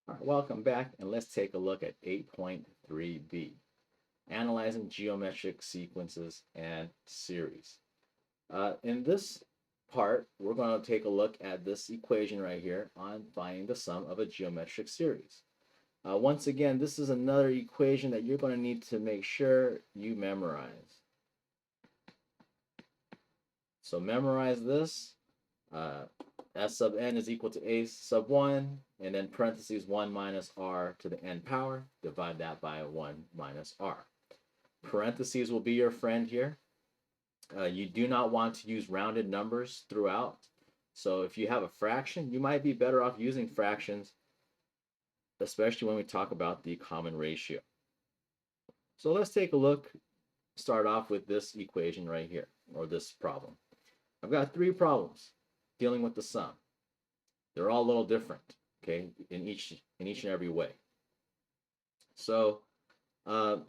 All right, welcome back, and let's take a look at 8.3b, analyzing geometric sequences and series. In this part, we're going to take a look at this equation right here on finding the sum of a geometric series. Once again, this is another equation that you're going to need to make sure you memorize. So memorize this. Uh, S sub n is equal to a sub 1, and then parentheses 1 minus r to the n power. Divide that by 1 minus r. Parentheses will be your friend here. You do not want to use rounded numbers throughout. So if you have a fraction, you might be better off using fractions, especially when we talk about the common ratio. So let's take a look, start off with this equation right here, or this problem. I've got three problems dealing with the sum. They're all a little different, okay, in each and every way. So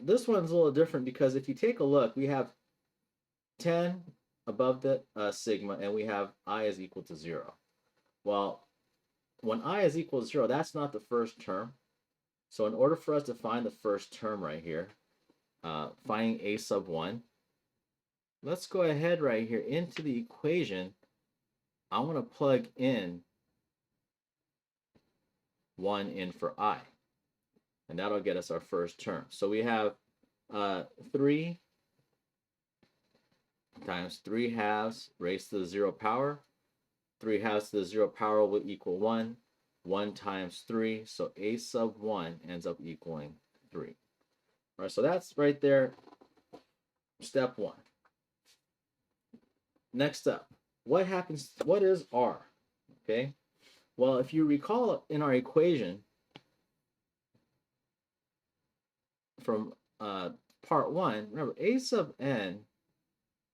this one's a little different because if you take a look, we have 10 above the sigma, and we have I is equal to 0. Well, when I is equal to 0, that's not the first term. So in order for us to find the first term right here, finding a sub 1, let's go ahead right here into the equation. I want to plug in 1 in for I, and that'll get us our first term. So we have 3 times 3 halves raised to the 0 power. 3 halves to the 0 power will equal 1. 1 times 3, so a sub 1 ends up equaling 3. All right, so that's right there, step 1. Next up, what happens? What is r? Okay, well, if you recall in our equation from part 1, remember a sub n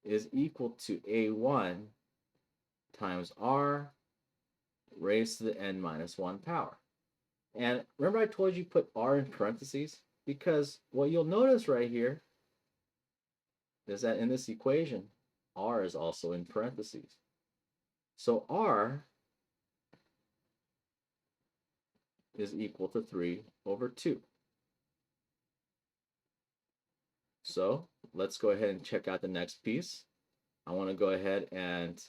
is equal to a1 times r raised to the n minus 1 power. And remember I told you put r in parentheses? Because what you'll notice right here is that in this equation, r is also in parentheses. So r is equal to 3 over 2. So let's go ahead and check out the next piece. I want to go ahead and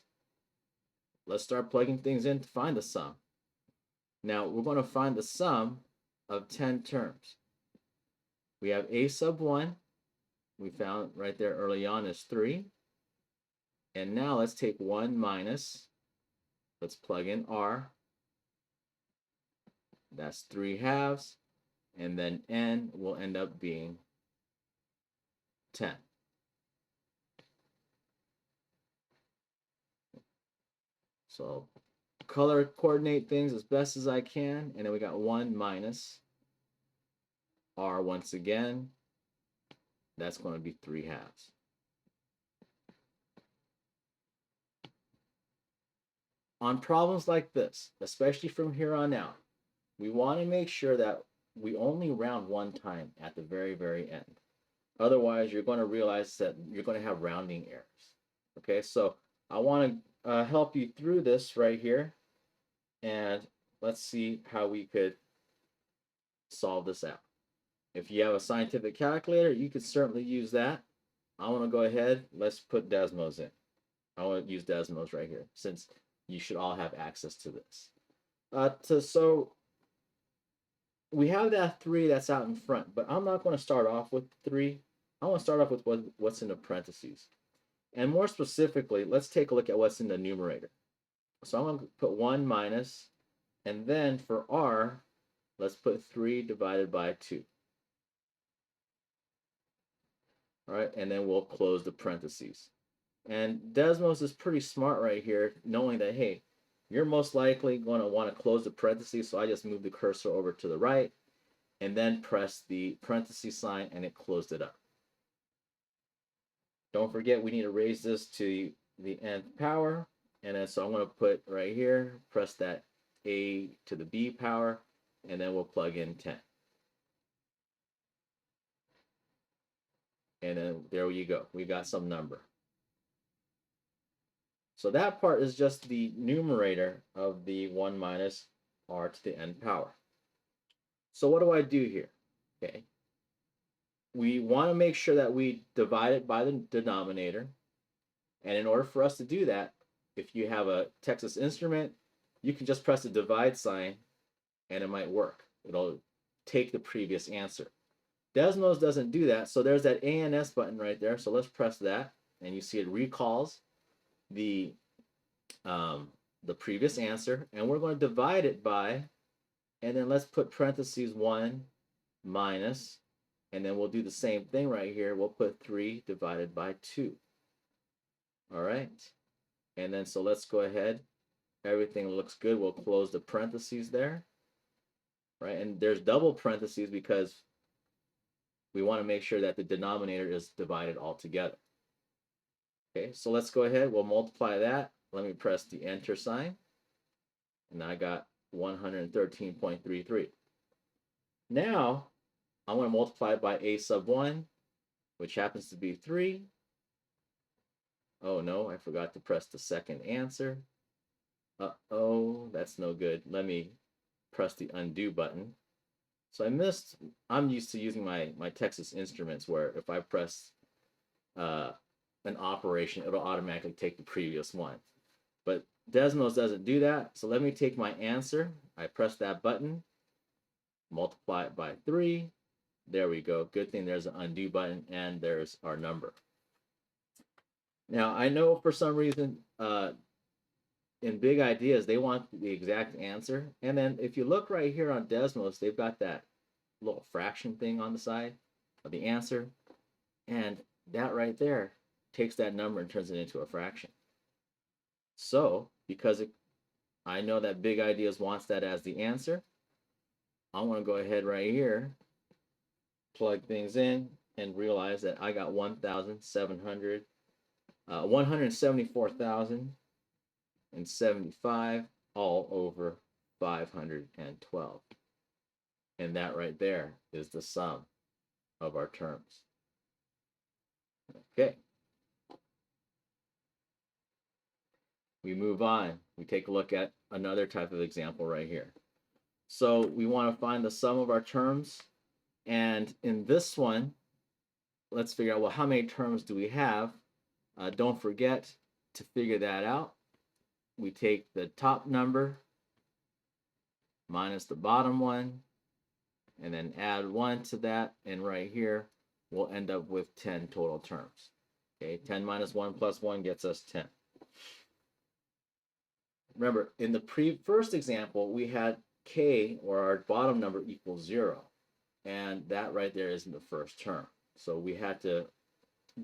let's start plugging things in to find the sum. Now we're going to find the sum of 10 terms. We have a sub 1. We found right there early on is 3. And now let's take 1 minus, let's plug in r. That's 3 halves. And then n will end up being 10. So color coordinate things as best as I can. And then we got 1 minus r once again. That's going to be 3 halves. On problems like this, especially from here on out, we want to make sure that we only round one time at the very, very end. Otherwise, you're going to realize that you're going to have rounding errors. Okay, so I want to help you through this right here, and let's see how we could solve this out. If you have a scientific calculator, you could certainly use that. I want to go ahead, let's put Desmos in. I want to use Desmos right here, since you should all have access to this. So we have that 3 that's out in front, but I'm not going to start off with 3. I want to start off with what's in the parentheses. And more specifically, let's take a look at what's in the numerator. So I'm going to put 1 minus, and then for r, let's put 3 divided by 2. All right, and then we'll close the parentheses. And Desmos is pretty smart right here, knowing that, hey, you're most likely going to want to close the parentheses, so I just move the cursor over to the right, and then press the parenthesis sign, and it closed it up. Don't forget, we need to raise this to the nth power, and then so I'm going to put right here, press that a to the b power, and then we'll plug in 10. And then there you go. We got some number. So that part is just the numerator of the 1 minus r to the n power. So what do I do here? Okay. We want to make sure that we divide it by the denominator. And in order for us to do that, if you have a Texas Instrument, you can just press the divide sign and it might work. It'll take the previous answer. Desmos doesn't do that, so there's that ANS button right there. So let's press that, and you see it recalls the previous answer, and we're going to divide it by, and then let's put parentheses 1 minus, and then we'll do the same thing right here. We'll put 3 divided by 2. All right, and then so let's go ahead. Everything looks good. We'll close the parentheses there, right? And there's double parentheses because we want to make sure that the denominator is divided all together. Okay, so let's go ahead. We'll multiply that. Let me press the enter sign. And I got 113.33. Now, I'm going to multiply it by a sub 1, which happens to be 3. Oh no, I forgot to press the second answer. Uh-oh, that's no good. Let me press the undo button. So I'm used to using my Texas Instruments where if I press an operation, it'll automatically take the previous one. But Desmos doesn't do that. So let me take my answer. I press that button, multiply it by 3. There we go. Good thing there's an undo button, and there's our number. Now, I know for some reason, in Big Ideas, they want the exact answer. And then if you look right here on Desmos, they've got that little fraction thing on the side of the answer. And that right there takes that number and turns it into a fraction. So, because I know that Big Ideas wants that as the answer, I'm going to go ahead right here, plug things in, and realize that I got 174,075 all over 512. And that right there is the sum of our terms. Okay. We move on. We take a look at another type of example right here. So we want to find the sum of our terms. And in this one, let's figure out, well, how many terms do we have? Don't forget to figure that out. We take the top number minus the bottom one, and then add 1 to that. And right here, we'll end up with 10 total terms. Okay, 10 minus 1 plus 1 gets us 10. Remember, in the first example, we had k, or our bottom number, equals 0. And that right there isn't the first term. So we had to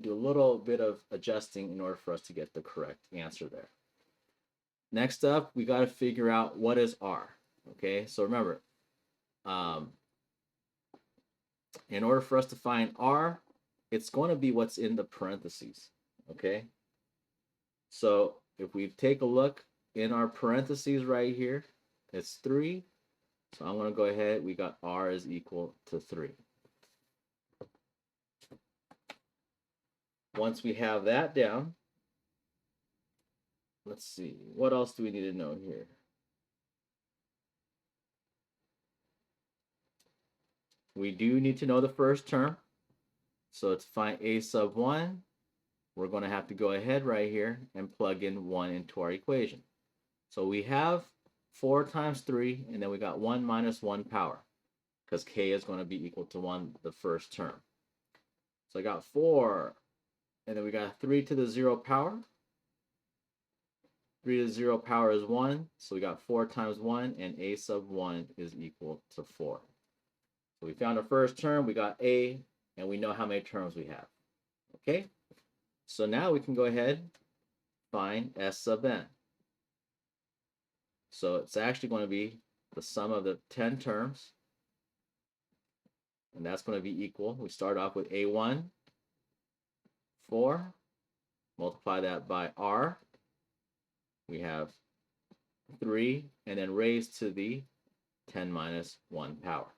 do a little bit of adjusting in order for us to get the correct answer there. Next up, we got to figure out what is r. Okay, so remember, in order for us to find r, it's going to be what's in the parentheses. Okay, so if we take a look in our parentheses right here, it's 3. So I'm going to go ahead. We got r is equal to 3. Once we have that down, let's see, what else do we need to know here? We do need to know the first term. So to find a sub 1, we're going to have to go ahead right here and plug in 1 into our equation. So we have 4 times 3, and then we got 1 minus 1 power, because k is going to be equal to 1 the first term. So I got 4, and then we got 3 to the 0 power. 3 to the 0 power is 1, so we got 4 times 1, and a sub 1 is equal to 4. So we found our first term, we got a, and we know how many terms we have. Okay, so now we can go ahead and find s sub n. So it's actually going to be the sum of the 10 terms, and that's going to be equal. We start off with a1, 4, multiply that by r. We have 3, and then raised to the 10 minus 1 power.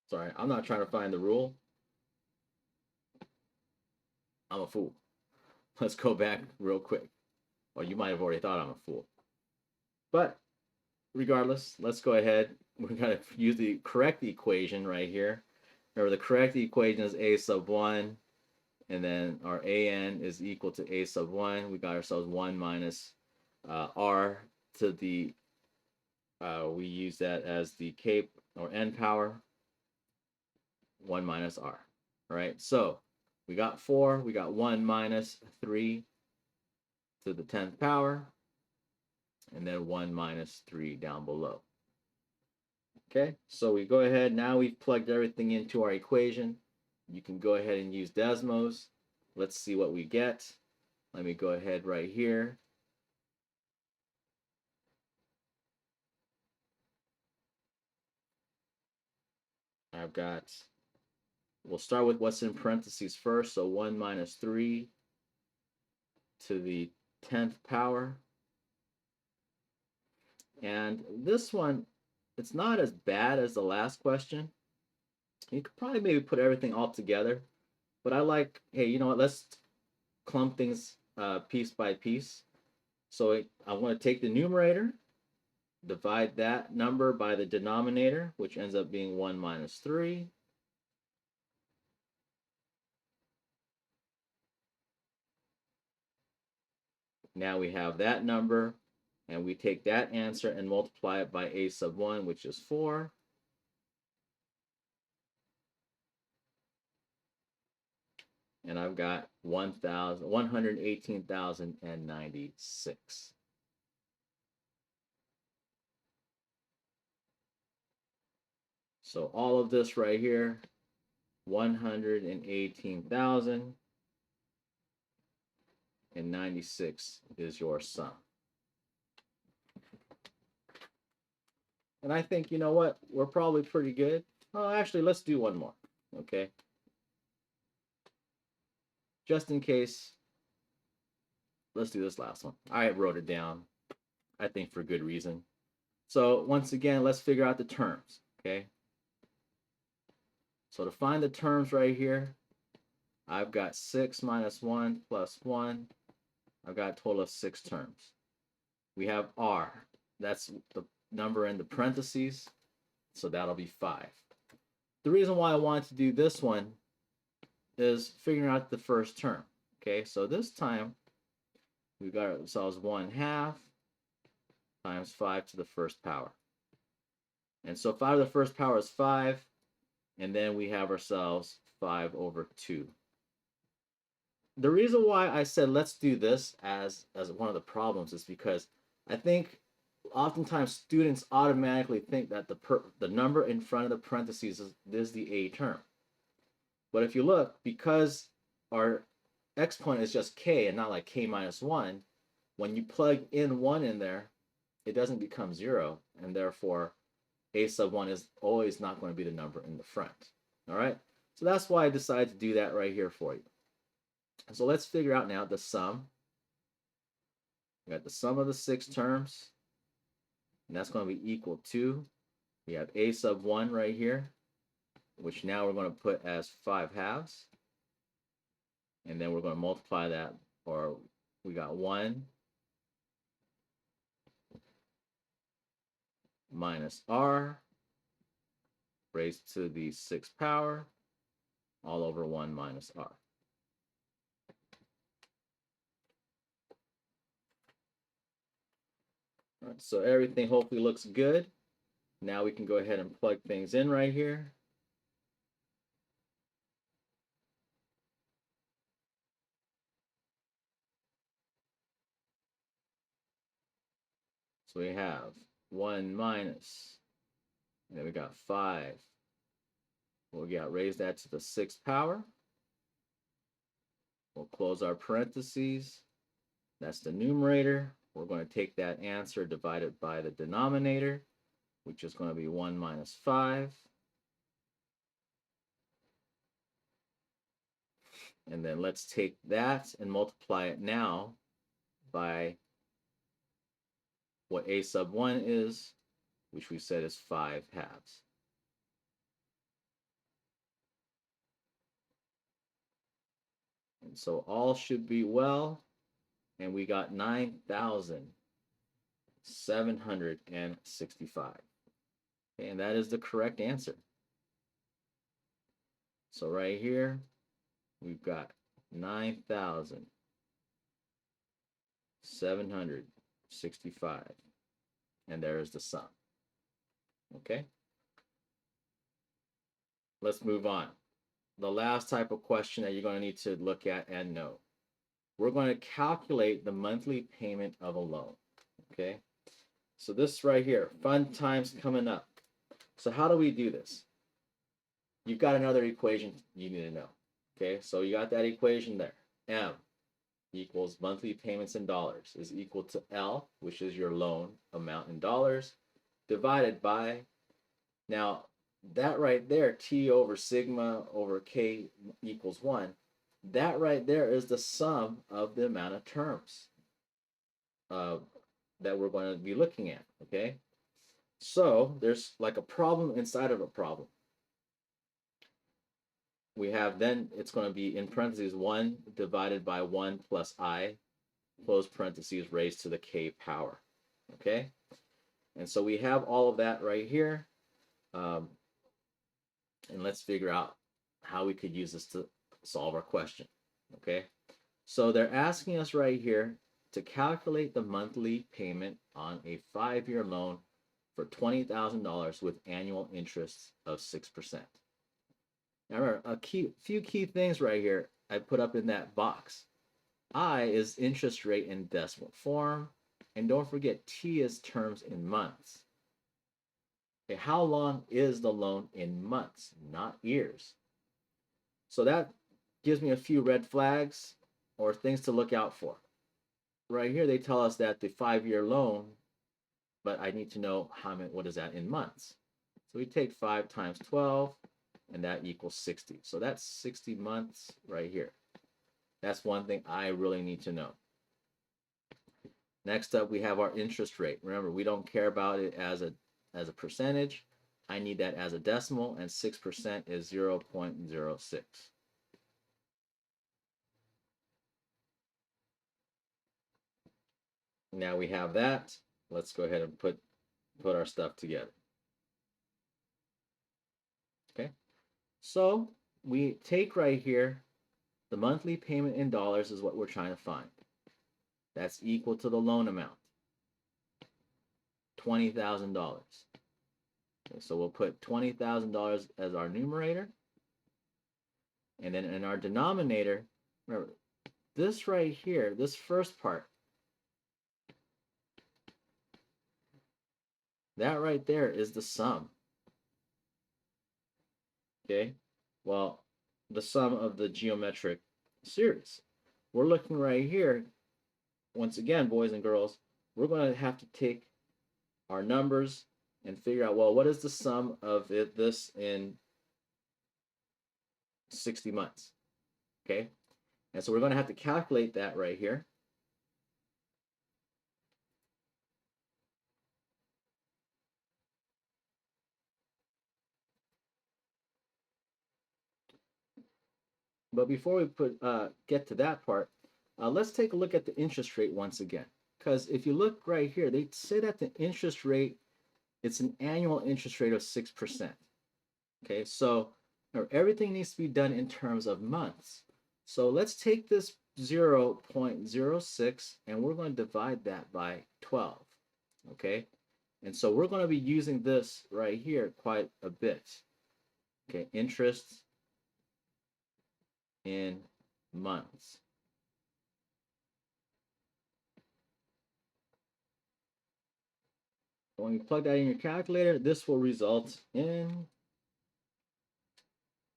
Sorry, I'm not trying to find the rule. I'm a fool. Let's go back real quick. Well, you might have already thought I'm a fool. But regardless, let's go ahead. We're going to use the correct equation right here. Remember, the correct equation is a sub 1, and then our an is equal to a sub 1. We got ourselves 1 minus r to the, we use that as the k or n power, 1 minus r. All right, so we got 4, we got 1 minus 3 to the 10th power, and then 1 minus 3 down below. Okay, so we go ahead, now we've plugged everything into our equation. You can go ahead and use Desmos. Let's see what we get. Let me go ahead right here. I've got, we'll start with what's in parentheses first, so 1 minus 3 to the 10th power. And this one, it's not as bad as the last question. You could probably maybe put everything all together, but I like, hey, you know what, let's clump things piece by piece. So I want to take the numerator, divide that number by the denominator, which ends up being 1 minus 3. Now we have that number, and we take that answer and multiply it by a sub 1, which is 4. And I've got 118,096. So all of this right here, 118,096 is your sum. And I think, you know what, we're probably pretty good. Oh, actually, let's do one more, okay? Just in case, let's do this last one. I wrote it down, I think for good reason. So once again, let's figure out the terms, okay? So to find the terms right here, I've got 6 minus 1 plus 1. I've got a total of 6 terms. We have r. That's the number in the parentheses, so that'll be 5. The reason why I wanted to do this one is figuring out the first term. Okay, so this time we've got ourselves 1/2 times 5 to the first power. And so 5 to the first power is 5, and then we have ourselves 5 over 2. The reason why I said let's do this as one of the problems is because I think oftentimes students automatically think that the number in front of the parentheses is the a term. But if you look, because our exponent is just k and not like k minus 1, when you plug in 1 in there, it doesn't become 0, and therefore a sub 1 is always not going to be the number in the front. All right, so that's why I decided to do that right here for you. So let's figure out now the sum. We got the sum of the 6 terms, and that's going to be equal to, we have a sub 1 right here, which now we're going to put as 5/2. And then we're going to multiply that, or we got 1 minus r raised to the 6th power all over 1 minus r. All right, so everything hopefully looks good. Now we can go ahead and plug things in right here. So we have 1 minus, and then we got 5. We got raise that to the 6th power. We'll close our parentheses. That's the numerator. We're going to take that answer divided by the denominator, which is going to be 1 minus 5. And then let's take that and multiply it now by what a sub 1 is, which we said is 5/2. And so all should be well, and we got 9,000 $765. Okay, and that is the correct answer. So right here, we've got 9,765. And there is the sum. Okay? Let's move on. The last type of question that you're going to need to look at and know. We're going to calculate the monthly payment of a loan. Okay? So this right here, fun times coming up. So how do we do this? You've got another equation you need to know. Okay, so you got that equation there. M equals monthly payments in dollars is equal to L, which is your loan amount in dollars, divided by, now that right there, T over sigma over K equals 1, that right there is the sum of the amount of terms that we're going to be looking at, okay? So there's like a problem inside of a problem. We have then, it's going to be in parentheses 1 divided by 1 plus I, close parentheses, raised to the K power, okay? And so we have all of that right here. And let's figure out how we could use this to solve our question, okay? So they're asking us right here to calculate the monthly payment on a 5-year loan for $20,000 with annual interest of 6%. Now remember, few key things right here I put up in that box. I is interest rate in decimal form, and don't forget T is terms in months. Okay, how long is the loan in months, not years? So that gives me a few red flags or things to look out for. Right here, they tell us that the 5-year loan, but I need to know what is that in months. So we take 5 times 12, and that equals 60. So that's 60 months right here. That's one thing I really need to know. Next up, we have our interest rate. Remember, we don't care about it as a percentage. I need that as a decimal, and 6% is 0.06. Now we have that. Let's go ahead and put our stuff together. Okay, so we take right here, the monthly payment in dollars is what we're trying to find. That's equal to the loan amount, $20,000. Okay, so we'll put $20,000 as our numerator. And then in our denominator, remember, this right here, this first part, that right there is the sum. Okay, well, the sum of the geometric series. We're looking right here. Once again, boys and girls, we're going to have to take our numbers and figure out, well, what is the sum of this in 60 months? Okay, and so we're going to have to calculate that right here. But before we get to that part, let's take a look at the interest rate once again. Because if you look right here, they say that the interest rate, it's an annual interest rate of 6%. Okay, so everything needs to be done in terms of months. So let's take this 0.06 and we're going to divide that by 12. Okay, and so we're going to be using this right here quite a bit. Okay, interest in months. When you plug that in your calculator, this will result in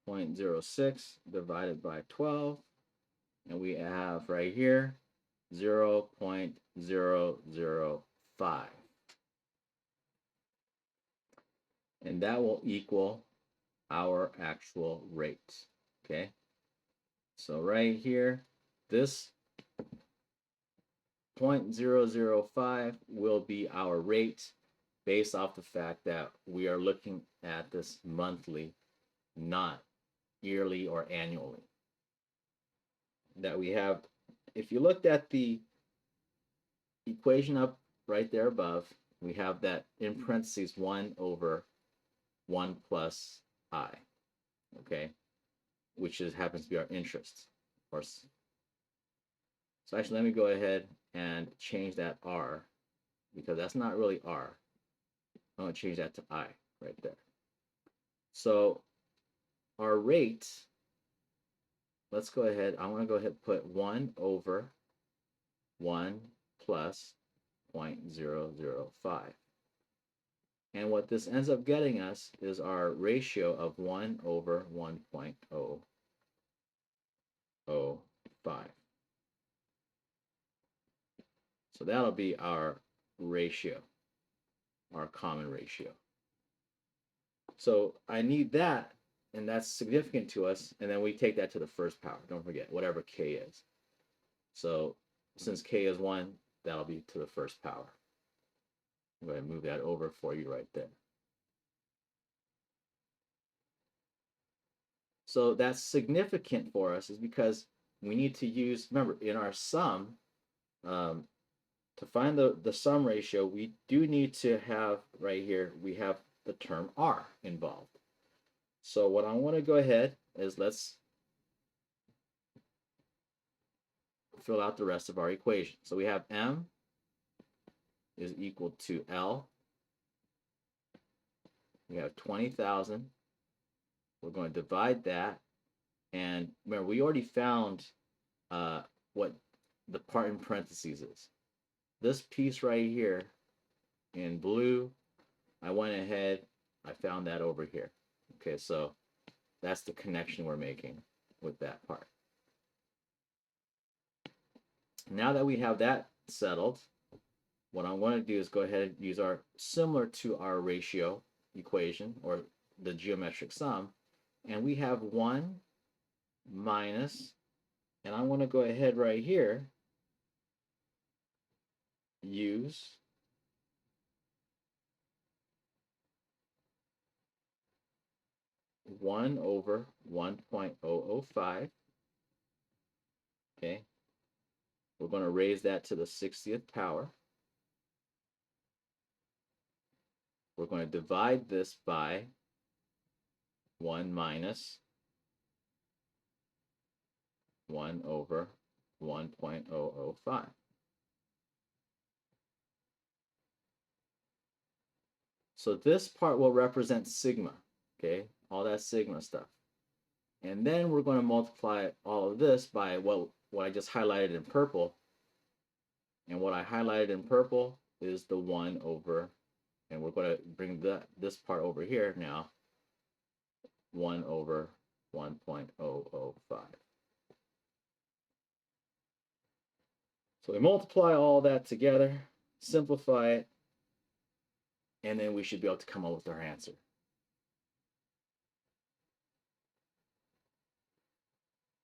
0.06 divided by 12. And we have right here 0.005. And that will equal our actual rate. Okay. So right here, this 0.005 will be our rate based off the fact that we are looking at this monthly, not yearly or annually. That we have, if you looked at the equation up right there above, we have that in parentheses 1 over 1 plus I, okay, which happens to be our interest. Or, so actually, let me go ahead and change that R, because that's not really R. I'm going to change that to I right there. So our rate, let's go ahead. I want to go ahead and put 1 over 1 plus 0.005. And what this ends up getting us is our ratio of 1 over 1.005. So that'll be our ratio, our common ratio. So I need that, and that's significant to us, and then we take that to the first power. Don't forget, whatever k is. So since k is 1, that'll be to the first power. I'm going to move that over for you right there. So that's significant for us is because we need to use, remember, in our sum, to find the sum ratio, we do need to have right here, we have the term r involved. So what I want to go ahead is let's fill out the rest of our equation. So we have m is equal to L. We have 20,000. We're going to divide that. And remember, we already found what the part in parentheses is. This piece right here in blue, I went ahead, I found that over here. Okay, so that's the connection we're making with that part. Now that we have that settled, what I'm going to do is go ahead and use our, similar to our ratio equation or the geometric sum, and we have 1 minus, and I want to go ahead right here, use one over 1.005. Okay, we're going to raise that to the 60th power. We're going to divide this by 1 minus 1 over 1.005. So this part will represent sigma, okay, all that sigma stuff. And then we're going to multiply all of this by what I just highlighted in purple. And what I highlighted in purple is the 1 over, and we're going to bring this part over here now, 1 over 1.005. So we multiply all that together, simplify it, and then we should be able to come up with our answer.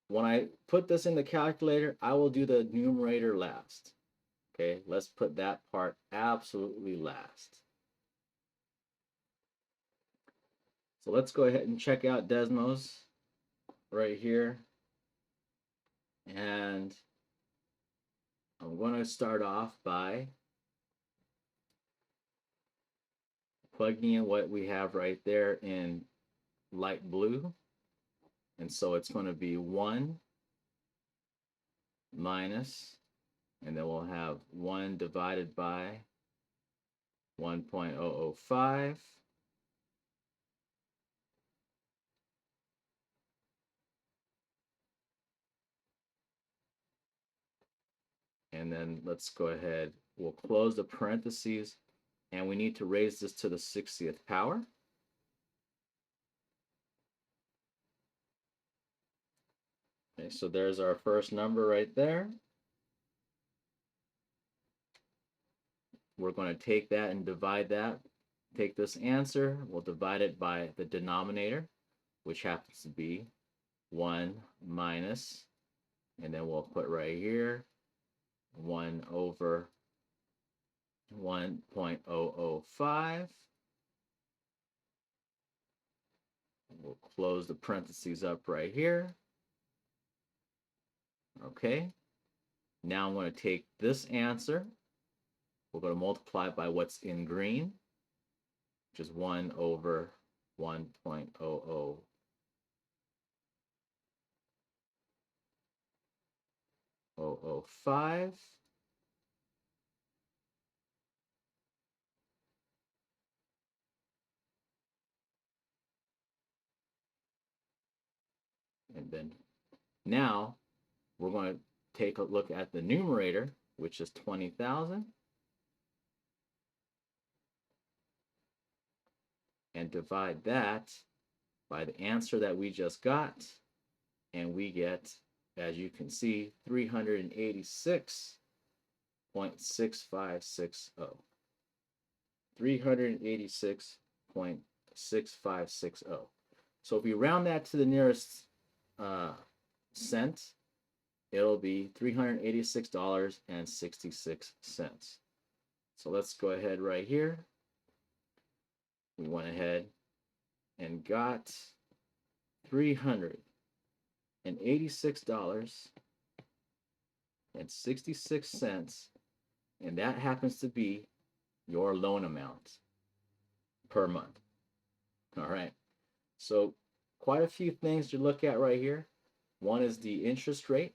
When I put this in the calculator, I will do the numerator last. Okay, let's put that part absolutely last. So let's go ahead and check out Desmos right here. And I'm going to start off by plugging in what we have right there in light blue. And so it's going to be 1 minus, and then we'll have 1 divided by 1.005. And then let's go ahead, we'll close the parentheses, and we need to raise this to the 60th power. Okay, so there's our first number right there. We're going to take that and divide that. Take this answer, we'll divide it by the denominator, which happens to be 1 minus, and then we'll put right here 1 over 1.005. We'll close the parentheses up right here. Okay. Now I'm going to take this answer. we're going to multiply by what's in green, which is 1 over 1.00005. And then now we're going to take a look at the numerator, which is 20,000, and divide that by the answer that we just got, and we get, as you can see, 386.6560. 386.6560. So if we round that to the nearest cent, it'll be $386.66. So let's go ahead right here. We went ahead and got $386.66, and that happens to be your loan amount per month. All right. So quite a few things to look at right here. One is the interest rate.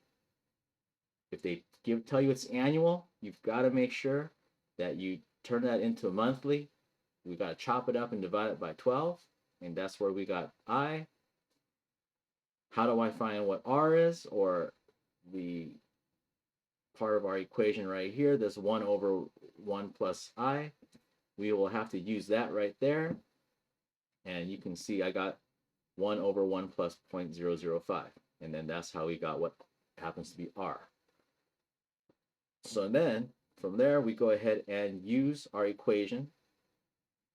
If they tell you it's annual, you've got to make sure that you turn that into a monthly. We've got to chop it up and divide it by 12, and that's where we got I. How do I find what R is, or the part of our equation right here, this 1 over 1 plus I? We will have to use that right there, and you can see I got 1 over 1 plus 0.005, and then that's how we got what happens to be R. So then from there we go ahead and use our equation.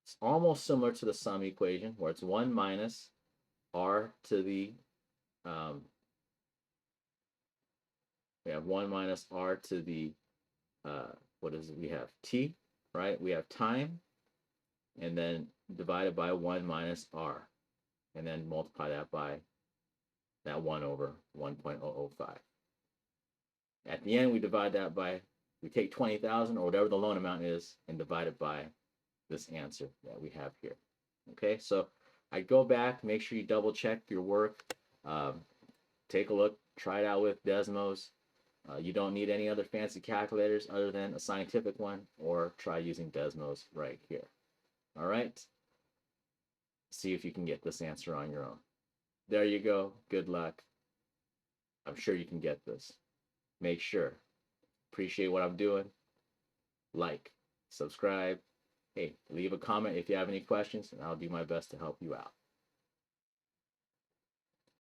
It's almost similar to the sum equation, where it's 1 minus R to the we have 1 minus R to the what is it? We have t, right? We have time, and then divided by 1 minus R, and then multiply that by that 1 over 1.005. At the end, we divide that by, we take 20,000 or whatever the loan amount is and divide it by this answer that we have here. Okay, so I go back, make sure you double check your work, take a look, try it out with Desmos. You don't need any other fancy calculators other than a scientific one, or try using Desmos right here. All right, see if you can get this answer on your own. There you go. Good luck. I'm sure you can get this. Make sure. Appreciate what I'm doing. Like, subscribe. Hey, leave a comment if you have any questions, and I'll do my best to help you out.